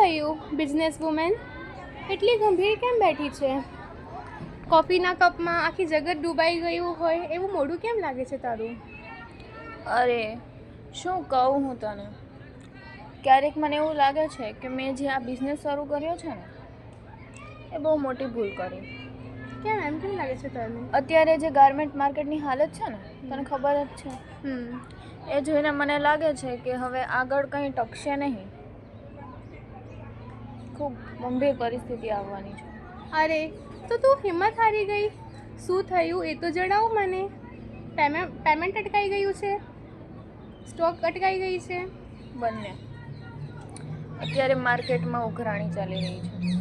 થયું business women? એટલી ગંભીર કેમ બેઠી છે? કોફીના કપમાં આખી જગત ડૂબાઈ ગયું હોય એવું મોઢું કેમ લાગે છે તારું? અરે શું કહું હું તને, ક્યારેક મને એવું લાગે છે કે મેં જે આ બિઝનેસ શરૂ કર્યો છે ને એ બહુ મોટી ભૂલ કરી. કેમ એમ કેમ લાગે છે તને? અત્યારે જે ગાર્મેન્ટ માર્કેટની હાલત છે ને તને ખબર જ છે, એ જોઈને મને લાગે છે કે હવે આગળ કંઈ ટકશે નહીં. ખૂબ ગંભીર પરિસ્થિતિ આવવાની છે. અરે તો તું હિંમત હારી ગઈ? શું થયું એ તો જણાવ મને. પેમેન્ટ અટકાઈ ગયું છે? સ્ટોક અટકાઈ ગઈ છે? બંને. અત્યારે માર્કેટમાં ઉઘરાણી ચાલી રહી છે.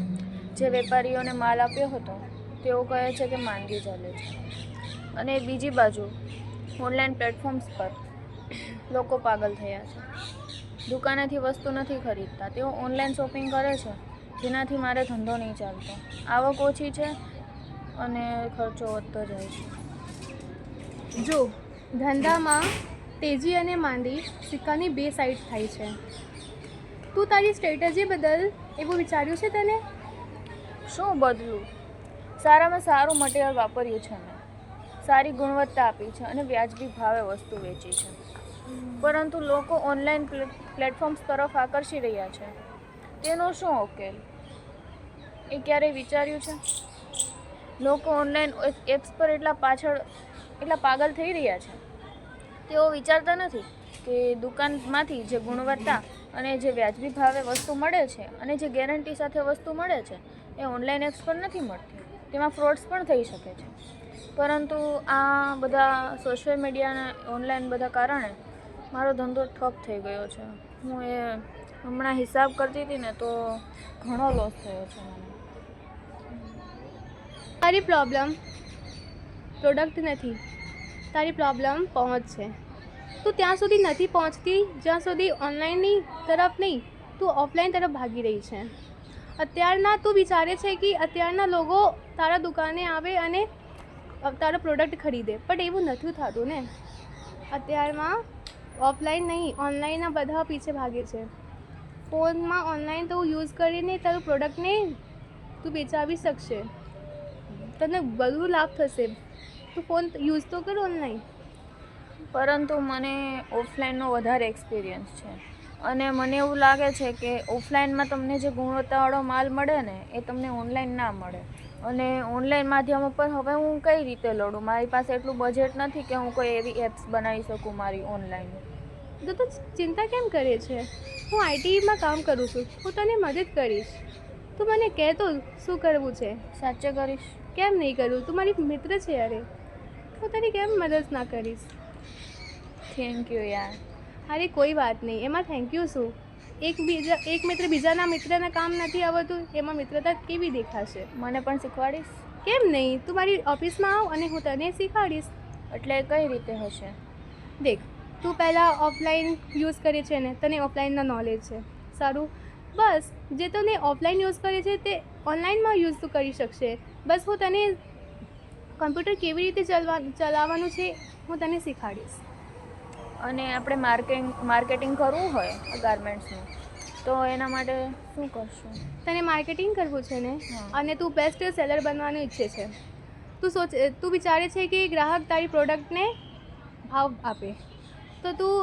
જે વેપારીઓને માલ આપ્યો હતો તેઓ કહે છે કે માંદી ચાલે છે, અને બીજી બાજુ ઓનલાઈન પ્લેટફોર્મ્સ પર લોકો પાગલ થયા છે. દુકાનેથી વસ્તુ નથી ખરીદતા, તેઓ ઓનલાઈન શોપિંગ કરે છે, જેનાથી મારે ધંધો નહીં ચાલતો. આવક ઓછી છે અને ખર્ચો વધતો જાય છે. જો ધંધામાં તેજી અને માંદી સિક્કાની બે સાઈડ થાય છે. તું તારી સ્ટ્રેટેજી બદલ એવું વિચાર્યું છે તને? શું બદલું? સારામાં સારું મટીરિયલ વાપર્યું છે મેં, સારી ગુણવત્તા આપી છે અને વ્યાજબી ભાવે વસ્તુ વેચી છે. પરંતુ લોકો ઓનલાઈન પ્લેટફોર્મ્સ તરફ આકર્ષી રહ્યા છે. તેનો શું ઉકેલ એ ક્યારેય વિચાર્યું છે? લોકો ઓનલાઈન એપ્સ પર એટલા પાગલ થઈ રહ્યા છે, તેઓ વિચારતા નથી કે દુકાનમાંથી જે ગુણવત્તા અને જે વ્યાજબી ભાવે વસ્તુ મળે છે અને જે ગેરંટી સાથે વસ્તુ મળે છે એ ઓનલાઈન એપ્સ પર નથી મળતી. તેમાં ફ્રોડ્સ પણ થઈ શકે છે. પરંતુ આ બધા સોશિયલ મીડિયાના ઓનલાઈન બધા કારણે મારો ધંધો ઠપ થઈ ગયો છે. હું એ હમણાં હિસાબ કરતી હતી ને તો ઘણો લોસ થયો છે મને. તારી પ્રોબ્લેમ પ્રોડક્ટ નથી, તારી પ્રોબ્લેમ પહોંચ છે. તું ત્યાં સુધી નથી પહોંચતી જ્યાં સુધી ઓનલાઈનની તરફ નહીં, તું ઓફલાઈન તરફ ભાગી રહી છે. અત્યારના તું વિચારે છે કે અત્યારના લોકો તારા દુકાને આવે અને તારો પ્રોડક્ટ ખરીદે, પણ એવું નથી થતું ને. અત્યારમાં ઓફલાઈન નહીં, ઓનલાઈનના બધા પીછે ભાગે છે. ફોનમાં ઓનલાઈન તો યુઝ કરીને તારું પ્રોડક્ટને તું વેચાવી શકશે, તને બધું લાભ થશે. તું ફોન યુઝ તો કર ઓનલાઈન. પરંતુ મને ઓફલાઈનનો વધારે એક્સપિરિયન્સ છે અને મને એવું લાગે છે કે ઓફલાઈનમાં તમને જે ગુણવત્તાવાળો માલ મળે ને એ તમને ઓનલાઈન ના મળે. અને ઓનલાઈન માધ્યમ ઉપર હવે હું કઈ રીતે લડું? મારી પાસે એટલું બજેટ નથી કે હું કોઈ એવી એપ્સ બનાવી શકું મારી ઓનલાઈન. તો તું ચિંતા કેમ કરે છે? હું આઈટીમાં કામ કરું છું, હું તને મદદ કરીશ. તું મને કહે તો શું કરવું છે. સાચે કરીશ? કેમ નહીં કરું? તું મારી મિત્ર છે યાર, હું તારી કેમ મદદ ના કરીશ? થેન્ક યુ યાર. અરે કોઈ વાત નહીં, એમાં થેન્ક યુ શું? એક મિત્ર બીજાના મિત્રના કામ નથી આવતું એમાં મિત્રતા કેવી દેખાશે? મને પણ શીખવાડીશ? કેમ નહીં? તું મારી ઓફિસમાં આવ અને હું તને શીખવાડીશ. એટલે કઈ રીતે હશે? દેખ, તું પહેલાં ઓફલાઈન યુઝ કરે છે ને, તને ઓફલાઈનના નોલેજ છે સારું. બસ જે તને ઓફલાઈન યુઝ કરે છે તે ઓનલાઈનમાં યુઝ તું કરી શકશે. બસ હું તને કમ્પ્યુટર કેવી રીતે ચલાવવાનું છે હું તને શીખવાડીશ. અને આપણે માર્કેટિંગ કરવું હોય ગાર્મેન્ટ્સનું તો એના માટે શું કરશું? તને માર્કેટિંગ કરવું છે ને, અને તું બેસ્ટ સેલર બનવાનું ઈચ્છે છે. તું વિચારે છે કે ગ્રાહક તારી પ્રોડક્ટને ભાવ આપે, તો તું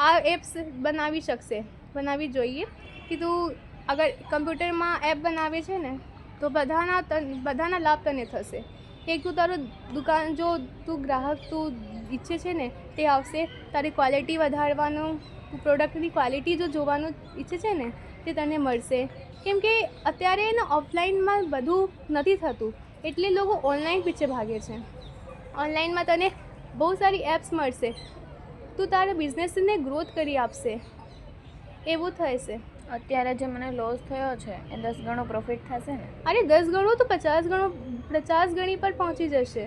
આ એપ્સ બનાવવી જોઈએ. કે તું અગર કમ્પ્યુટરમાં એપ બનાવે છે ને તો બધાના લાભ તને થશે. એક તું તારું દુકાન જો તું ગ્રાહક તું ઈચ્છે છે ને તે આવશે, તારી ક્વોલિટી વધારવાનું, તું પ્રોડક્ટની ક્વોલિટી જો જોવાનું ઈચ્છે છે ને તે તને મળશે. કેમ કે અત્યારે એને ઓફલાઈનમાં બધું નથી થતું એટલે લોકો ઓનલાઈન પીછે ભાગે છે. ઓનલાઈનમાં તને બહુ સારી એપ્સ મળશે, તું તારા બિઝનેસને ગ્રોથ કરી આપશે, એવું થશે. અત્યારે જે મને લોસ થયો છે એ 10 ગણો પ્રોફિટ થશે ને? અરે 10 ગણું તો 50 ગણી પર પહોંચી જશે.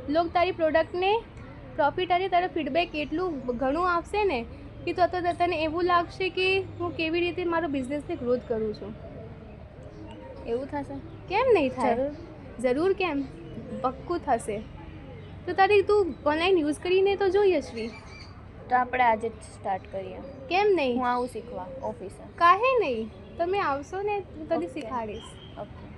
લોકો તારી પ્રોડક્ટને પ્રોફિટ અને તારું ફીડબેક એટલું ઘણું આપશે ને કે તો તને એવું લાગશે કે હું કેવી રીતે મારો બિઝનેસને ગ્રોથ કરું છું. એવું થશે? કેમ નહીં થાય? જરૂર કેમ, પક્કું થશે. તો તું ઓનલાઈન યુઝ કરીને તો જોઈએ શ્રી. તો આપણે આજે જ સ્ટાર્ટ કરીએ. કેમ હું નહીં? આવું શીખવા ઓફિસે. કાહે નહીં? તમે આવશો ને તો તને Okay. શીખાડીશ. ઓકે.